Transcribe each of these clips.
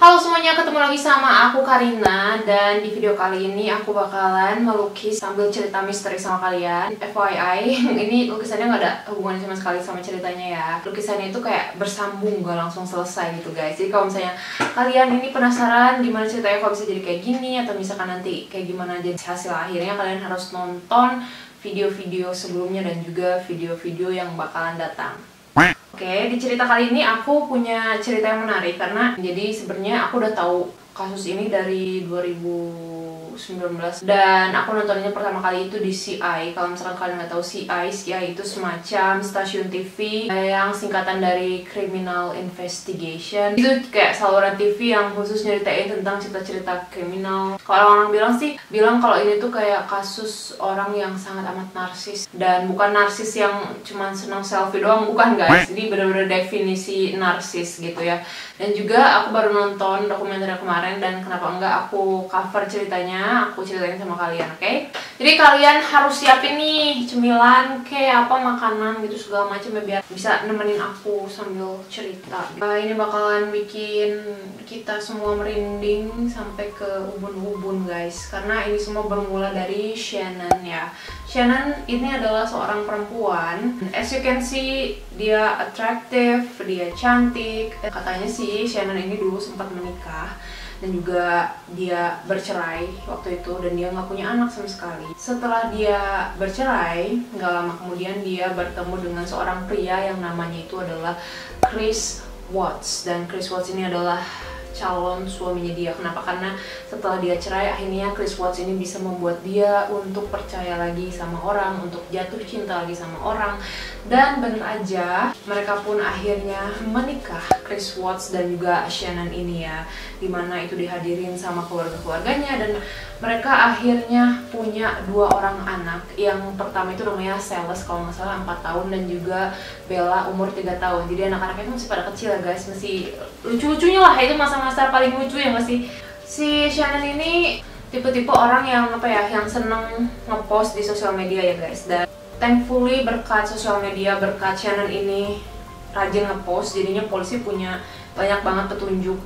Halo semuanya, ketemu lagi sama aku Karina. Dan di video kali ini aku bakalan melukis sambil cerita misteri sama kalian. FYI, ini lukisannya nggak ada hubungannya sama sekali sama ceritanya ya. Lukisannya itu kayak bersambung, gak langsung selesai gitu guys. Jadi kalau misalnya kalian ini penasaran gimana ceritanya kalau bisa jadi kayak gini, atau misalkan nanti kayak gimana jadi hasil akhirnya, kalian harus nonton video-video sebelumnya dan juga video-video yang bakalan datang. Oke, di cerita kali ini aku punya cerita yang menarik karena jadi sebenarnya aku udah tahu kasus ini dari 2019 dan aku nontonnya pertama kali itu di CI. Kalau misalkan kalian nggak tahu CI itu semacam stasiun TV yang singkatan dari Criminal Investigation. Itu kayak saluran TV yang khusus nyeritain tentang cerita-cerita kriminal. Kalau orang bilang kalau ini tuh kayak kasus orang yang sangat amat narsis, dan bukan narsis yang cuman senang selfie doang, bukan guys. Ini benar-benar definisi narsis gitu ya. Dan juga aku baru nonton dokumenter kemarin, dan kenapa enggak aku cover ceritanya, aku ceritain sama kalian, oke? Jadi kalian harus siapin nih cemilan, kayak apa, makanan gitu segala macam ya, biar bisa nemenin aku sambil cerita. Ini bakalan bikin kita semua merinding sampai ke ubun-ubun guys, karena ini semua bermula dari Shannon ya. Shannon ini adalah seorang perempuan, as you can see dia attractive, dia cantik. Katanya sih Shannon ini dulu sempat menikah dan juga dia bercerai waktu itu, dan dia nggak punya anak sama sekali. Setelah dia bercerai, nggak lama kemudian dia bertemu dengan seorang pria yang namanya itu adalah Chris Watts, dan Chris Watts ini adalah calon suaminya dia. Kenapa? Karena setelah dia cerai, akhirnya Chris Watts ini bisa membuat dia untuk percaya lagi sama orang, untuk jatuh cinta lagi sama orang. Dan bener aja, mereka pun akhirnya menikah, Chris Watts dan juga Shannon ini ya, dimana itu dihadirin sama keluarga-keluarganya, dan mereka akhirnya punya 2 orang anak. Yang pertama itu namanya Celeste, kalau nggak salah 4 tahun, dan juga Bella umur 3 tahun. Jadi anak-anaknya itu masih pada kecil ya guys, masih lucu-lucunya lah, itu masa-masa paling lucu ya masih. Si Shannon ini tipe-tipe orang yang yang seneng ngepost di sosial media ya guys. Dan thankfully berkat sosial media, berkat Shannon ini rajin ngepost, jadinya polisi punya banyak banget petunjuk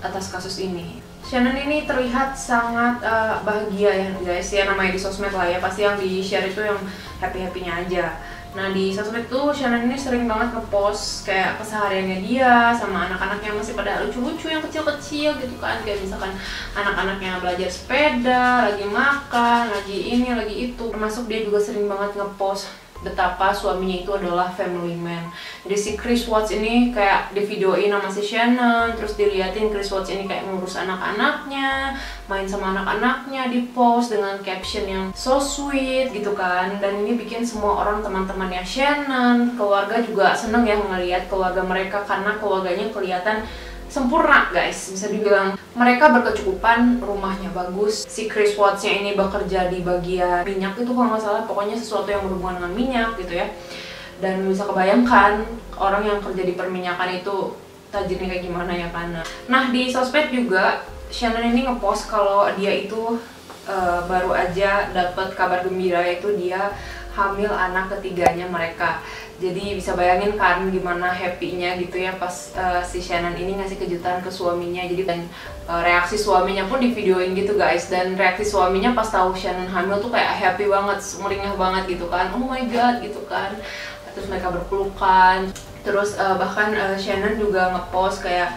atas kasus ini. Shannon ini terlihat sangat bahagia ya guys, ya namanya di sosmed lah ya, pasti yang di share itu yang happy-happynya aja. Nah di sosmed tuh Shannon ini sering banget ngepost kayak kesehariannya dia sama anak-anak yang masih pada lucu-lucu, yang kecil-kecil gitu kan. Kayak misalkan anak-anaknya belajar sepeda, lagi makan, lagi ini, lagi itu. Termasuk dia juga sering banget ngepost betapa suaminya itu adalah family man. Jadi si Chris Watts ini kayak divideoin sama si Shannon, terus diliatin Chris Watts ini kayak ngurus anak-anaknya, main sama anak-anaknya, di post dengan caption yang so sweet gitu kan. Dan ini bikin semua orang, teman-temannya Shannon, keluarga juga seneng ya ngeliat keluarga mereka, karena keluarganya kelihatan sempurna guys, bisa dibilang mereka berkecukupan, rumahnya bagus. Si Chris Watts-nya ini bekerja di bagian minyak itu kalau nggak salah, pokoknya sesuatu yang berhubungan dengan minyak gitu ya. Dan bisa kebayangkan orang yang kerja di perminyakan itu tajirnya kayak gimana ya kan. Nah di sosmed juga Shannon ini ngepost kalau dia itu baru aja dapat kabar gembira, yaitu dia hamil anak ketiganya mereka. Jadi bisa bayangin kan gimana happy-nya gitu ya pas si Shannon ini ngasih kejutan ke suaminya. Jadi dan reaksi suaminya pun di videoin gitu guys. Dan reaksi suaminya pas tahu Shannon hamil tuh kayak happy banget, sumringah banget gitu kan. Oh my god gitu kan. Terus mereka berpelukan. Terus bahkan Shannon juga ngepost kayak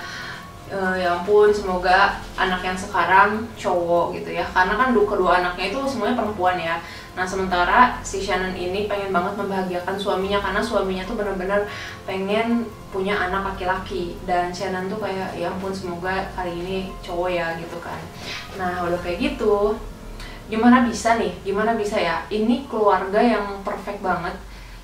ya ampun, semoga anak yang sekarang cowok gitu ya, karena kan kedua anaknya itu semuanya perempuan ya. Nah sementara si Shannon ini pengen banget membahagiakan suaminya, karena suaminya tuh bener-bener pengen punya anak laki-laki. Dan Shannon tuh kayak ya ampun, semoga kali ini cowok ya gitu kan. Nah udah kayak gitu, gimana bisa ya, ini keluarga yang perfect banget.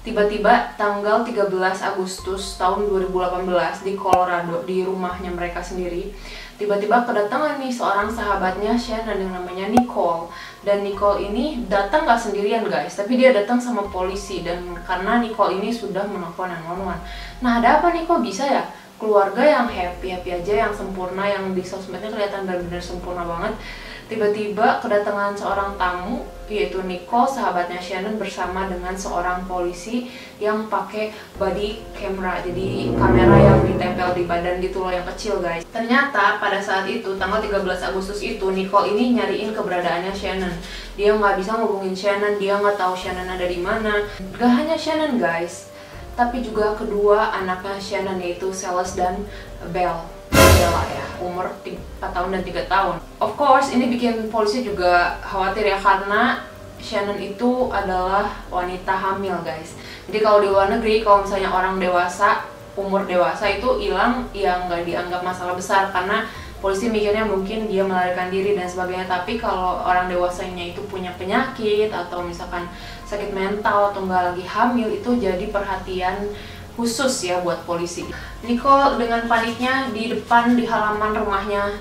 Tiba-tiba tanggal 13 Agustus tahun 2018 di Colorado, di rumahnya mereka sendiri, tiba-tiba kedatangan nih seorang sahabatnya Shannon yang namanya Nicole. Dan Nicole ini datang gak sendirian guys, tapi dia datang sama polisi. Dan karena Nicole ini sudah menelpon 911. Nah ada apa nih, kok bisa ya keluarga yang happy-happy aja, yang sempurna, yang di sosmednya kelihatan benar-benar sempurna banget, tiba-tiba kedatangan seorang tamu, yaitu Nicole, sahabatnya Shannon, bersama dengan seorang polisi yang pakai body camera, jadi kamera yang ditempel di badan gitu loh, yang kecil guys. Ternyata pada saat itu, tanggal 13 Agustus itu, Nicole ini nyariin keberadaannya Shannon. Dia nggak bisa ngubungin Shannon, dia nggak tahu Shannon ada di mana. Gak hanya Shannon guys, tapi juga kedua anaknya Shannon, yaitu Celeste dan Bella ya, umur 4 tahun dan 3 tahun. Of course, ini bikin polisi juga khawatir ya, karena Shannon itu adalah wanita hamil guys. Jadi kalau di luar negeri, kalau misalnya orang dewasa, umur dewasa itu hilang, ya nggak dianggap masalah besar, karena polisi mikirnya mungkin dia melarikan diri dan sebagainya. Tapi kalau orang dewasanya itu punya penyakit, atau misalkan sakit mental, atau nggak lagi hamil, itu jadi perhatian khusus ya buat polisi. Nicole dengan paniknya di depan, di halaman rumahnya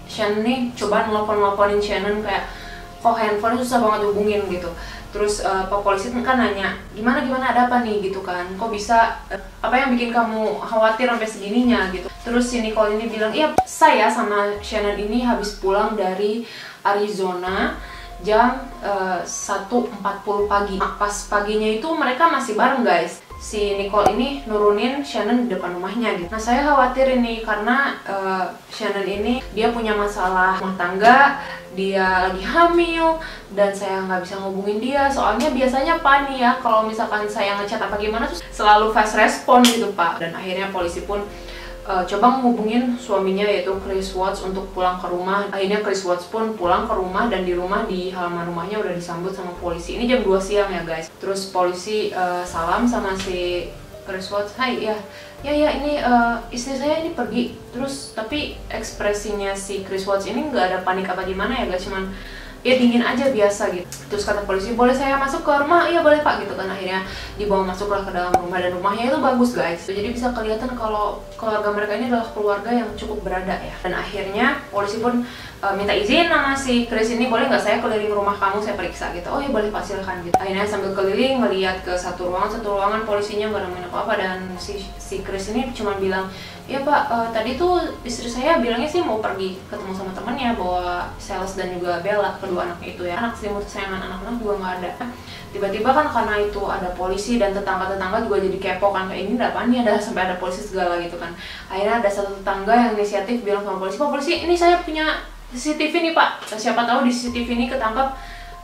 Shannon nih, coba nelpon-nelponin Shannon, kayak kok handphone susah banget hubungin gitu. Terus Pak polisi kan nanya, gimana ada apa nih gitu kan, kok bisa, apa yang bikin kamu khawatir sampai segininya gitu. Terus si Nicole ini bilang, iya saya sama Shannon ini habis pulang dari Arizona jam 1.40 pagi. Pas paginya itu mereka masih bareng guys. Si Nicole ini nurunin Shannon di depan rumahnya gitu. Nah saya khawatir ini karena Shannon ini dia punya masalah rumah tangga, dia lagi hamil, dan saya nggak bisa ngubungin dia. Soalnya biasanya Pak nih ya, kalau misalkan saya ngechat apa gimana tuh selalu fast respon gitu Pak. Dan akhirnya polisi pun coba menghubungin suaminya, yaitu Chris Watts, untuk pulang ke rumah. Akhirnya Chris Watts pun pulang ke rumah, dan di rumah, di halaman rumahnya udah disambut sama polisi. Ini jam 2 siang ya guys. Terus polisi salam sama si Chris Watts, hai ya ini istri saya ini pergi. Terus tapi ekspresinya si Chris Watts ini nggak ada panik apa gimana ya guys, cuman ya dingin aja biasa gitu. Terus kata polisi, boleh saya masuk ke rumah? Iya boleh Pak gitu kan. Akhirnya dibawa masuklah ke dalam rumah, dan rumahnya itu bagus guys, jadi bisa kelihatan kalau keluarga mereka ini adalah keluarga yang cukup berada ya. Dan akhirnya polisi pun minta izin sama si Chris ini, boleh nggak saya keliling rumah kamu, saya periksa gitu. Oh ya boleh Pak, silahkan gitu. Akhirnya sambil keliling melihat ke satu ruangan polisinya nggak nemuin apa-apa, dan si Chris ini cuma bilang, ya Pak, tadi tuh istri saya bilangnya sih mau pergi ketemu sama temennya, bawa Celeste dan juga Bella, kedua anaknya itu ya. Anak selimut kesayangan anak-anak juga nggak ada. Tiba-tiba kan karena itu ada polisi, dan tetangga-tetangga juga jadi kepo kan, kayak ini ada apaan nih, ada sampai ada polisi segala gitu kan. Akhirnya ada satu tetangga yang inisiatif bilang sama polisi, Pak polisi, ini saya punya CCTV nih Pak, siapa tahu di CCTV ini ketangkap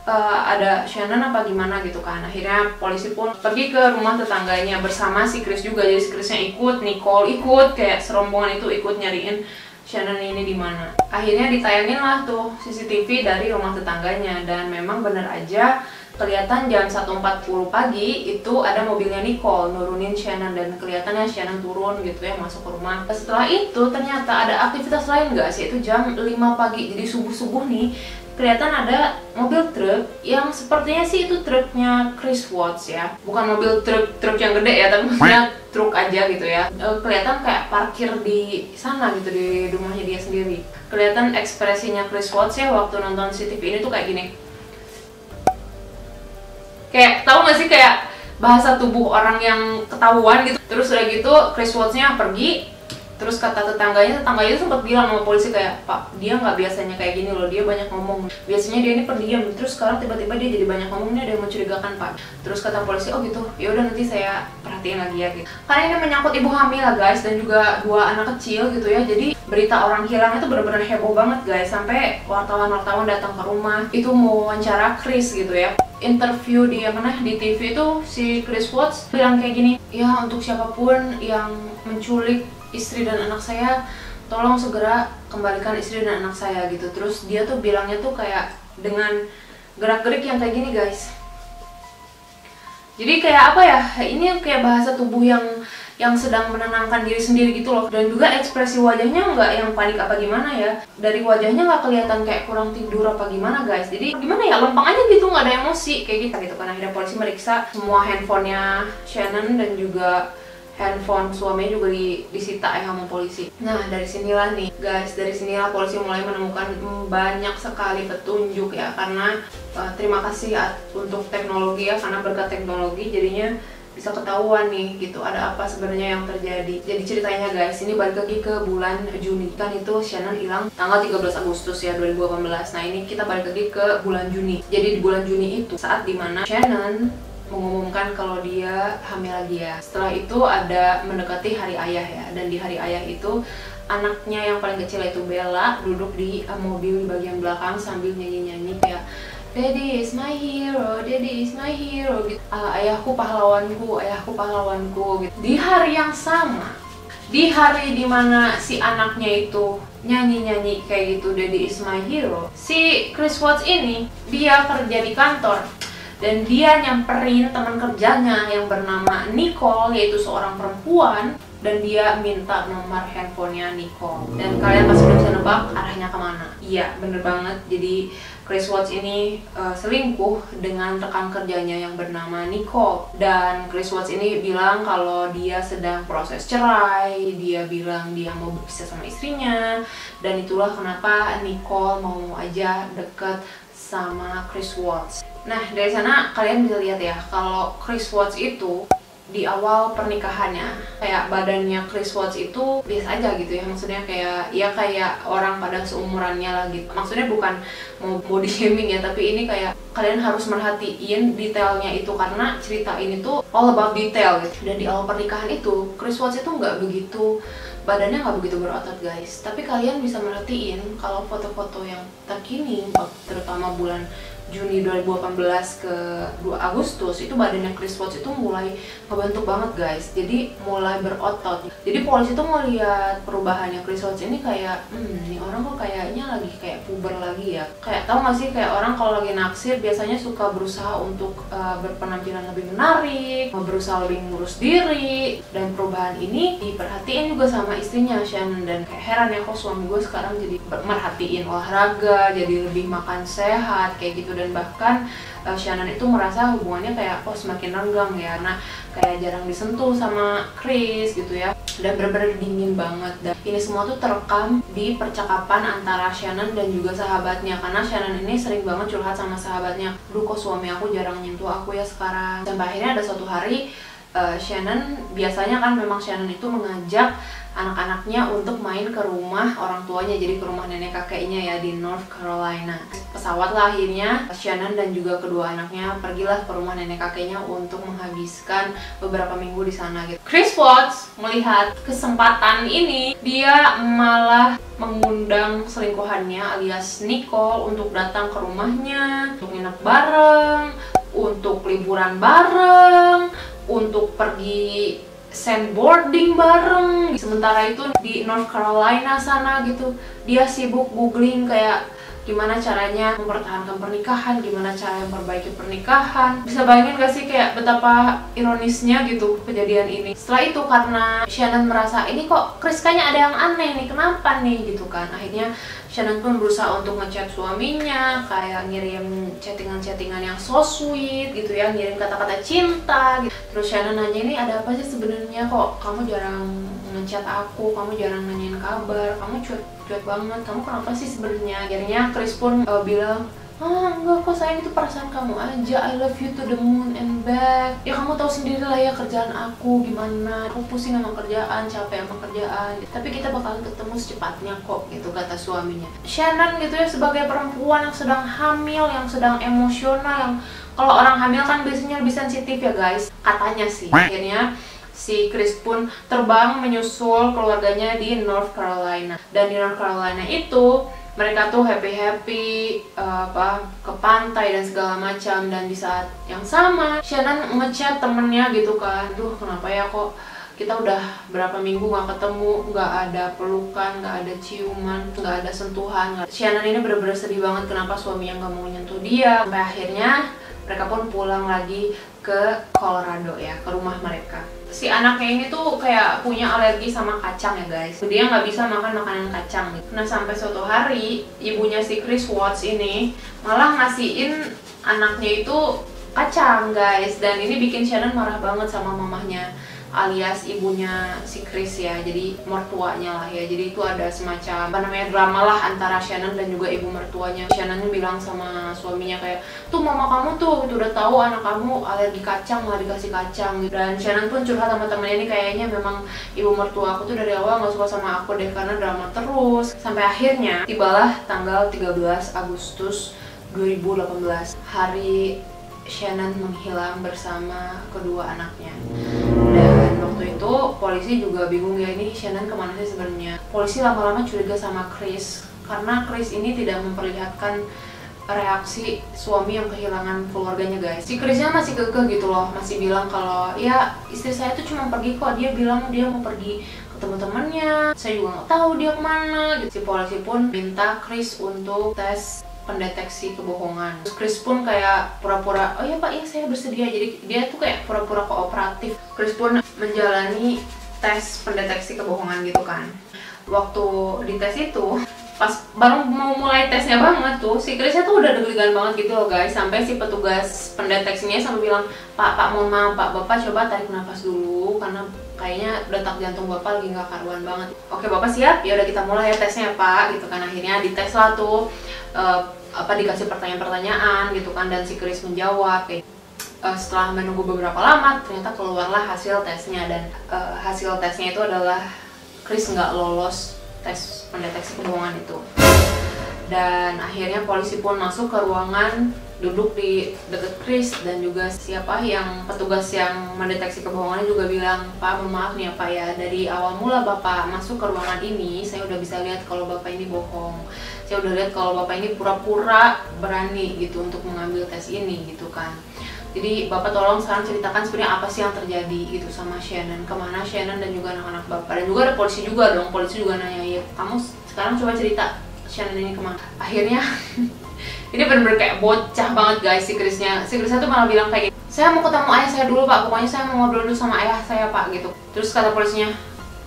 ada Shannon apa gimana gitu kan. Akhirnya polisi pun pergi ke rumah tetangganya bersama si Chris juga. Jadi si Chrisnya ikut, Nicole ikut, kayak serombongan itu ikut nyariin Shannon ini di mana. Akhirnya ditayangin lah tuh CCTV dari rumah tetangganya, dan memang bener aja kelihatan jam 1.40 pagi itu ada mobilnya Nicole nurunin Shannon, dan kelihatannya Shannon turun gitu ya, masuk ke rumah. Setelah itu ternyata ada aktivitas lain guys, yaitu jam 5 pagi, jadi subuh-subuh nih kelihatan ada mobil truk yang sepertinya sih itu truknya Chris Watts ya, bukan mobil truk yang gede ya, tapi maksudnya truk aja gitu ya. Kelihatan kayak parkir di sana gitu, di rumahnya dia sendiri. Kelihatan ekspresinya Chris Watts ya waktu nonton CCTV ini tuh kayak gini. Kayak tahu gak sih, kayak bahasa tubuh orang yang ketahuan gitu. Terus udah gitu Chris Watts-nya pergi. Terus kata tetangganya sempat bilang sama polisi kayak, Pak, dia nggak biasanya kayak gini loh, dia banyak ngomong. Biasanya dia ini pendiam, terus sekarang tiba-tiba dia jadi banyak ngomong, ini ada yang mencurigakan Pak. Terus kata polisi, oh gitu, ya udah nanti saya perhatiin lagi ya gitu. Karena ini menyangkut ibu hamil lah guys, dan juga 2 anak kecil gitu ya. Jadi berita orang hilang itu benar-benar heboh banget guys, sampai wartawan-wartawan datang ke rumah itu mau wawancara Chris gitu ya. Interview di mana di TV itu si Chris Watts bilang kayak gini, ya untuk siapapun yang menculik istri dan anak saya, tolong segera kembalikan istri dan anak saya gitu. Terus dia tuh bilangnya tuh kayak dengan gerak-gerik yang kayak gini guys. Jadi kayak apa ya, ini kayak bahasa tubuh yang sedang menenangkan diri sendiri gitu loh. Dan juga ekspresi wajahnya nggak yang panik apa gimana ya, dari wajahnya nggak kelihatan kayak kurang tidur apa gimana guys. Jadi gimana ya, lempeng aja gitu, nggak ada emosi kayak gitu kan. Akhirnya polisi meriksa semua handphonenya Shannon, dan juga handphone suaminya juga disita ya sama polisi. Nah dari sinilah nih guys, dari sinilah polisi mulai menemukan banyak sekali petunjuk ya, karena terima kasih untuk teknologi ya, karena berkat teknologi jadinya bisa ketahuan nih gitu ada apa sebenarnya yang terjadi. Jadi ceritanya guys, ini balik lagi ke bulan Juni. Kan itu Shannon hilang tanggal 13 Agustus ya 2018. Nah ini kita balik lagi ke bulan Juni. Jadi di bulan Juni itu saat dimana Shannon mengumumkan kalau dia hamil lagi ya. Setelah itu ada mendekati hari ayah ya, dan di hari ayah itu anaknya yang paling kecil itu Bella duduk di mobil di bagian belakang sambil nyanyi-nyanyi kayak Daddy is my hero, Daddy is my hero gitu. Ayahku pahlawanku, ayahku pahlawanku gitu. Di hari yang sama, di hari dimana si anaknya itu nyanyi-nyanyi kayak gitu Daddy is my hero, si Chris Watts ini dia kerja di kantor dan dia nyamperin teman kerjanya yang bernama Nicole, yaitu seorang perempuan, dan dia minta nomor handphonenya Nicole. Dan kalian pasti udah bisa nebak arahnya kemana. Iya, bener banget. Jadi Chris Watts ini selingkuh dengan rekan kerjanya yang bernama Nicole. Dan Chris Watts ini bilang kalau dia sedang proses cerai, dia bilang dia mau berpisah sama istrinya, dan itulah kenapa Nicole mau aja deket sama Chris Watts. Nah dari sana kalian bisa lihat ya kalau Chris Watts itu di awal pernikahannya kayak badannya Chris Watts itu biasa aja gitu ya, maksudnya kayak ya kayak orang pada seumurannya lah gitu. Maksudnya bukan mau body shaming ya, tapi ini kayak kalian harus merhatiin detailnya itu karena cerita ini tuh all about detail gitu. Dan di awal pernikahan itu Chris Watts itu badannya nggak begitu berotot guys, tapi kalian bisa merhatiin kalau foto-foto yang terkini terutama bulan Juni 2018 ke 2 Agustus itu badannya Chris Watts itu mulai ngebentuk banget guys, jadi mulai berotot. Jadi polisi tuh ngeliat perubahannya Chris Watts ini kayak nih orang kok kayaknya lagi kayak puber lagi ya. Kayak tau gak sih kayak orang kalau lagi naksir biasanya suka berusaha untuk berpenampilan lebih menarik, berusaha lebih ngurus diri. Dan perubahan ini diperhatiin juga sama istrinya Shannon, dan kayak heran ya kok suami gue sekarang jadi merhatiin olahraga, jadi lebih makan sehat kayak gitu. Dan bahkan Shannon itu merasa hubungannya kayak semakin renggang ya, karena kayak jarang disentuh sama Chris gitu ya, dan bener-bener dingin banget. Dan ini semua tuh terekam di percakapan antara Shannon dan juga sahabatnya, karena Shannon ini sering banget curhat sama sahabatnya, duh kok suami aku jarang nyentuh aku ya sekarang. Sampai akhirnya ada suatu hari Shannon, biasanya kan memang Shannon itu mengajak anak-anaknya untuk main ke rumah orang tuanya, jadi ke rumah nenek kakeknya ya di North Carolina. Pesawat lah akhirnya Shannon dan juga kedua anaknya pergilah ke rumah nenek kakeknya untuk menghabiskan beberapa minggu di sana gitu. Chris Watts melihat kesempatan ini, dia malah mengundang selingkuhannya alias Nicole untuk datang ke rumahnya, untuk nginep bareng, untuk liburan bareng, untuk pergi sandboarding bareng. Sementara itu di North Carolina sana gitu, dia sibuk googling kayak gimana caranya mempertahankan pernikahan, gimana cara memperbaiki pernikahan. Bisa bayangin gak sih kayak betapa ironisnya gitu kejadian ini. Setelah itu karena Shannon merasa ini kok Chris kayaknya ada yang aneh nih, kenapa nih gitu kan. Akhirnya Shannon pun berusaha untuk ngechat suaminya, kayak ngirim chattingan-chattingan yang so sweet gitu ya, ngirim kata-kata cinta gitu. Terus Shannon nanya, ini ada apa sih sebenarnya, kok kamu jarang ngechat aku, kamu jarang nanyain kabar, kamu cuek banget, kamu kenapa sih sebenarnya? Akhirnya Chris pun bilang, enggak kok sayang, itu perasaan kamu aja, I love you to the moon and back. Ya kamu tahu sendiri lah ya kerjaan aku gimana, aku pusing sama kerjaan, capek sama kerjaan, tapi kita bakalan ketemu secepatnya kok gitu, kata suaminya. Shannon gitu ya, sebagai perempuan yang sedang hamil, yang sedang emosional, yang kalau orang hamil kan biasanya lebih sensitif ya guys, katanya sih. Akhirnya si Chris pun terbang menyusul keluarganya di North Carolina. Dan di North Carolina itu mereka tuh happy-happy ke pantai dan segala macam. Dan di saat yang sama Shannon ngechat temennya gitu kan, duh kenapa ya kok kita udah berapa minggu gak ketemu, gak ada pelukan, gak ada ciuman, gak ada sentuhan. Shannon ini bener-bener sedih banget kenapa suaminya gak mau nyentuh dia. Sampai akhirnya mereka pun pulang lagi ke Colorado ya, ke rumah mereka. Si anaknya ini tuh kayak punya alergi sama kacang ya guys, dia nggak bisa makan makanan kacang gitu. Nah sampai suatu hari ibunya si Chris Watts ini malah ngasihin anaknya itu kacang guys, dan ini bikin Shannon marah banget sama mamahnya. alias ibunya si Chris ya, jadi mertuanya lah ya. Jadi itu ada semacam drama lah antara Shannon dan juga ibu mertuanya. Shannon bilang sama suaminya kayak, tuh mama kamu tuh udah tahu anak kamu alergi kacang malah dikasih kacang gitu. Dan Shannon pun curhat sama temennya, ini kayaknya memang ibu mertua aku tuh dari awal gak suka sama aku deh karena drama terus. Sampai akhirnya tibalah tanggal 13 Agustus 2018, hari Shannon menghilang bersama kedua anaknya. Dan waktu itu polisi juga bingung ya, ini Shannon kemana sih sebenarnya. Polisi lama-lama curiga sama Chris karena Chris ini tidak memperlihatkan reaksi suami yang kehilangan keluarganya guys. Si Chrisnya masih kekeh gitu loh, masih bilang kalau ya istri saya tuh cuma pergi kok, dia bilang dia mau pergi ketemu temannya, saya juga nggak tahu dia kemana gitu. Si polisi pun minta Chris untuk tes pendeteksi kebohongan. Terus Chris pun kayak pura-pura, oh ya pak, ya saya bersedia. Jadi dia tuh kayak pura-pura kooperatif. Chris pun menjalani tes pendeteksi kebohongan gitu kan. Waktu di tes itu, pas baru mau mulai tesnya banget tuh, si Chrisnya tuh udah deg-degan banget gitu loh guys. Sampai si petugas pendeteksinya sampai bilang, pak mohon maaf pak, bapak coba tarik nafas dulu karena kayaknya detak jantung bapak lagi nggak karuan banget. Oke bapak siap, ya udah kita mulai ya tesnya pak gitu kan. Akhirnya dites lah tuh, dikasih pertanyaan-pertanyaan gitu kan, dan si Chris menjawab kayak. Setelah menunggu beberapa lama ternyata keluarlah hasil tesnya, dan hasil tesnya itu adalah Chris nggak lolos tes pendeteksi kebohongan itu. Dan akhirnya polisi pun masuk ke ruangan, duduk di deket Chris, dan juga siapa yang petugas yang mendeteksi kebohongannya juga bilang, pak mohon maaf nih ya pak ya, dari awal mula bapak masuk ke ruangan ini saya udah bisa lihat kalau bapak ini bohong. Saya udah lihat kalau bapak ini pura-pura berani gitu untuk mengambil tes ini gitu kan. Jadi bapak tolong sekarang ceritakan sebenarnya apa sih yang terjadi gitu sama Shannon, kemana Shannon dan juga anak-anak bapak. Dan juga ada polisi juga dong, polisi juga nanya, ya kamu sekarang coba cerita Shannon ini kemana. Akhirnya ini bener-bener kayak bocah banget guys si Chrisnya. Si Chrisnya tuh malah bilang kayak, saya mau ketemu ayah saya dulu pak, pokoknya saya mau ngobrol dulu sama ayah saya pak gitu. Terus kata polisinya,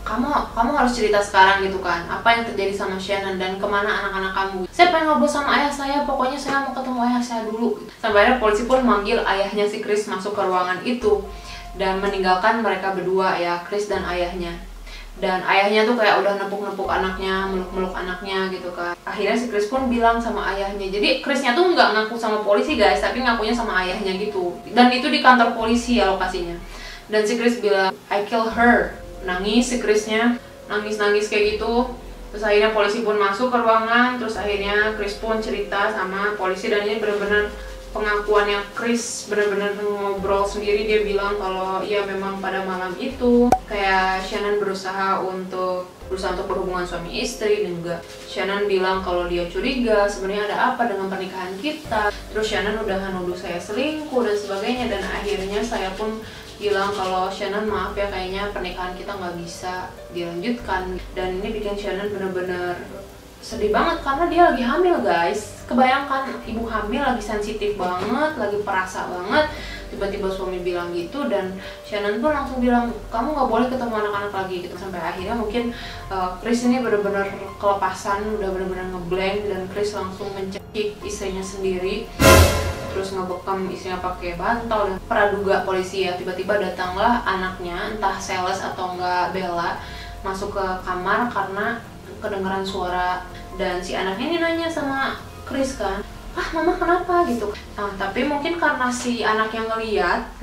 kamu harus cerita sekarang gitu kan, apa yang terjadi sama Shannon dan kemana anak-anak kamu. Saya pengen ngobrol sama ayah saya, pokoknya saya mau ketemu ayah saya dulu. Sampai akhirnya polisi pun manggil ayahnya si Chris masuk ke ruangan itu dan meninggalkan mereka berdua ya, Chris dan ayahnya. Dan ayahnya tuh kayak udah nepuk-nepuk anaknya, meluk-meluk anaknya gitu kan. Akhirnya si Chris pun bilang sama ayahnya. Jadi Chrisnya tuh nggak ngaku sama polisi guys, tapi ngakunya sama ayahnya gitu. Dan itu di kantor polisi ya lokasinya. Dan si Chris bilang, I kill her. Nangis si Chrisnya, nangis-nangis kayak gitu. Terus akhirnya polisi pun masuk ke ruangan. Terus akhirnya Chris pun cerita sama polisi, dan ini benar-benar pengakuannya Chris, benar-benar ngobrol sendiri. Dia bilang kalau ya memang pada malam itu kayak Shannon berusaha untuk berhubungan suami istri, dan juga Shannon bilang kalau dia curiga sebenarnya ada apa dengan pernikahan kita. Terus Shannon udah nuduh saya selingkuh dan sebagainya, dan akhirnya saya pun bilang kalau Shannon maaf ya, kayaknya pernikahan kita nggak bisa dilanjutkan. Dan ini bikin Shannon bener-bener sedih banget karena dia lagi hamil guys. Kebayangkan ibu hamil lagi sensitif banget, lagi perasa banget, tiba-tiba suami bilang gitu. Dan Shannon pun langsung bilang, kamu nggak boleh ketemu anak-anak lagi gitu. Sampai akhirnya mungkin Chris ini bener-bener kelepasan, udah bener-bener ngeblank, dan Chris langsung mencekik istrinya sendiri, terus ngebekam istrinya pakai bantal. Dan praduga polisi ya, tiba-tiba datanglah anaknya, entah Sales atau enggak Bella, masuk ke kamar karena kedengeran suara. Dan si anaknya ini nanya sama Chris kan, mama kenapa gitu. Nah tapi mungkin karena si anaknya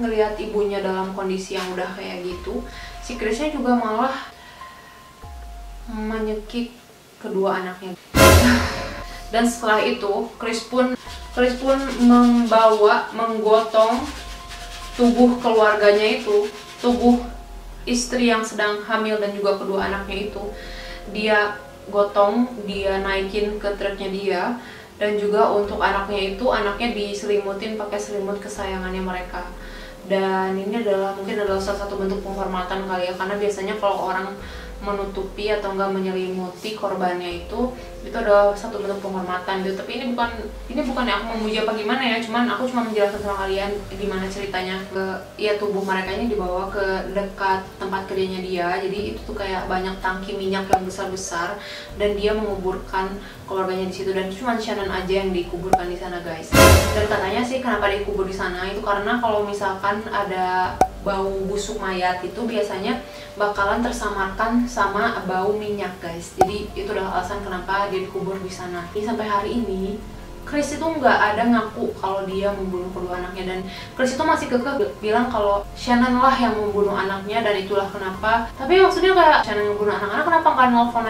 ngeliat ibunya dalam kondisi yang udah kayak gitu, si Chrisnya juga malah menyekik kedua anaknya. Dan setelah itu Chris pun menggotong tubuh keluarganya itu, tubuh istri yang sedang hamil dan juga kedua anaknya itu, dia gotong, dia naikin ke truknya dia. Dan juga untuk anaknya itu, anaknya diselimutin pakai selimut kesayangannya mereka. Dan ini mungkin adalah salah satu bentuk penghormatan kali ya, karena biasanya kalau orang menutupi atau enggak menyelimuti korbannya itu adalah satu bentuk penghormatan gitu. Tapi ini bukan aku memuji apa gimana ya, aku cuma menjelaskan sama kalian gimana ceritanya. Tubuh mereka ini dibawa ke dekat tempat kerjanya dia. Jadi itu tuh kayak banyak tangki minyak yang besar-besar, dan dia menguburkan keluarganya di situ. Dan cuma Shannon aja yang dikuburkan di sana guys. Dan katanya sih kenapa dikubur di sana itu karena kalau misalkan ada bau busuk mayat itu biasanya bakalan tersamarkan sama bau minyak guys. Jadi itu adalah alasan kenapa dia dikubur di sana. Ini sampai hari ini Chris itu nggak ada ngaku kalau dia membunuh kedua anaknya, dan Chris itu masih kekeh bilang kalau Shannon lah yang membunuh anaknya dan itulah kenapa. Tapi maksudnya kayak Shannon yang membunuh anak-anak, kenapa nggak nelfon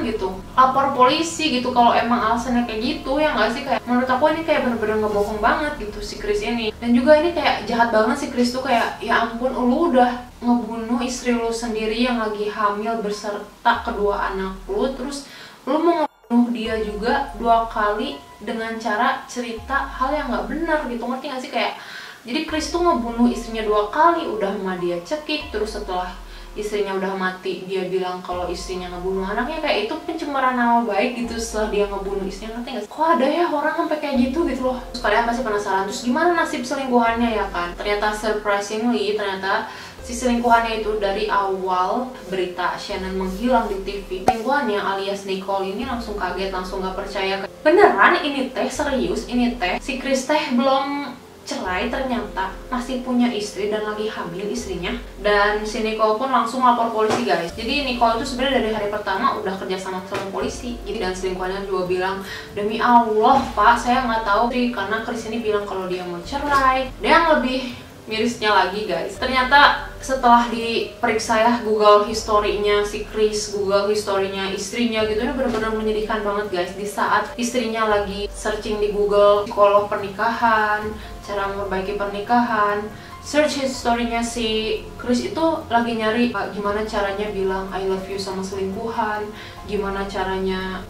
911 gitu, lapor polisi gitu kalau emang alasannya kayak gitu, ya nggak sih? Kayak menurut aku ini kayak bener-bener ngebohong banget gitu si Chris ini. Dan juga ini kayak jahat banget si Chris tuh, kayak ya ampun, lu udah ngebunuh istri lu sendiri yang lagi hamil beserta kedua anak lu, terus lu mau ngebunuh dia juga 2 kali dengan cara cerita hal yang nggak benar gitu, ngerti nggak sih? Kayak jadi Chris tuh ngebunuh istrinya 2 kali, udah mah dia cekik, terus setelah istrinya udah mati dia bilang kalau istrinya ngebunuh anaknya. Kayak itu pencemaran nama baik gitu setelah dia ngebunuh istrinya, ngerti nggak sih? Kok ada ya orang sampai kayak gitu loh. Terus kalian pasti penasaran, terus gimana nasib selingkuhannya ya kan? Ternyata surprisingly, ternyata si selingkuhannya itu dari awal berita Shannon menghilang di TV, selingkuhannya alias Nicole ini langsung kaget, langsung gak percaya. Beneran ini teh serius, ini teh si Chris teh belum cerai, ternyata masih punya istri dan lagi hamil istrinya. Dan si Nicole pun langsung lapor polisi guys. Jadi Nicole itu sebenarnya dari hari pertama udah kerja sama polisi. Jadi dan selingkuhannya juga bilang, demi Allah pak saya nggak tahu sih, karena Chris ini bilang kalau dia mau cerai. Dan yang lebih mirisnya lagi guys, ternyata setelah diperiksa ya Google historinya si Chris, Google historinya istrinya gitu, ini benar-benar menyedihkan banget guys. Di saat istrinya lagi searching di Google psikolog pernikahan, cara memperbaiki pernikahan, search historinya si Chris itu lagi nyari gimana caranya bilang I love you sama selingkuhan, gimana caranya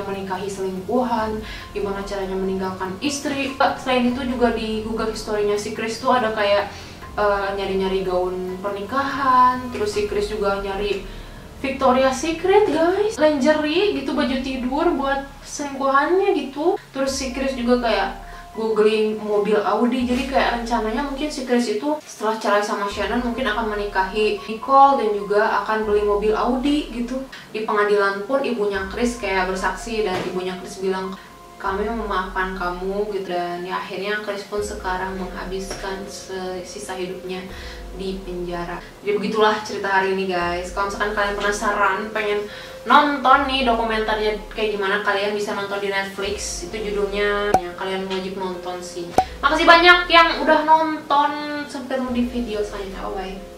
menikahi selingkuhan, gimana caranya meninggalkan istri. Selain itu juga di Google historinya si Chris tuh ada kayak nyari-nyari gaun pernikahan, terus si Chris juga nyari Victoria's Secret guys, lingerie gitu, baju tidur buat selingkuhannya gitu. Terus si Chris juga kayak googling mobil Audi. Jadi kayak rencananya mungkin si Chris itu setelah cerai sama Shannon mungkin akan menikahi Nicole dan juga akan beli mobil Audi gitu. Di pengadilan pun ibunya Chris kayak bersaksi dan ibunya Chris bilang kami memaafkan kamu gitu. Dan ya akhirnya Chris pun sekarang menghabiskan sisa hidupnya di penjara. Jadi begitulah cerita hari ini guys. Kalau misalkan kalian penasaran pengen nonton nih dokumenternya kayak gimana, kalian bisa nonton di Netflix. Itu judulnya, ya, kalian wajib nonton sih. Makasih banyak yang udah nonton, sampai ketemu di video selanjutnya. Bye.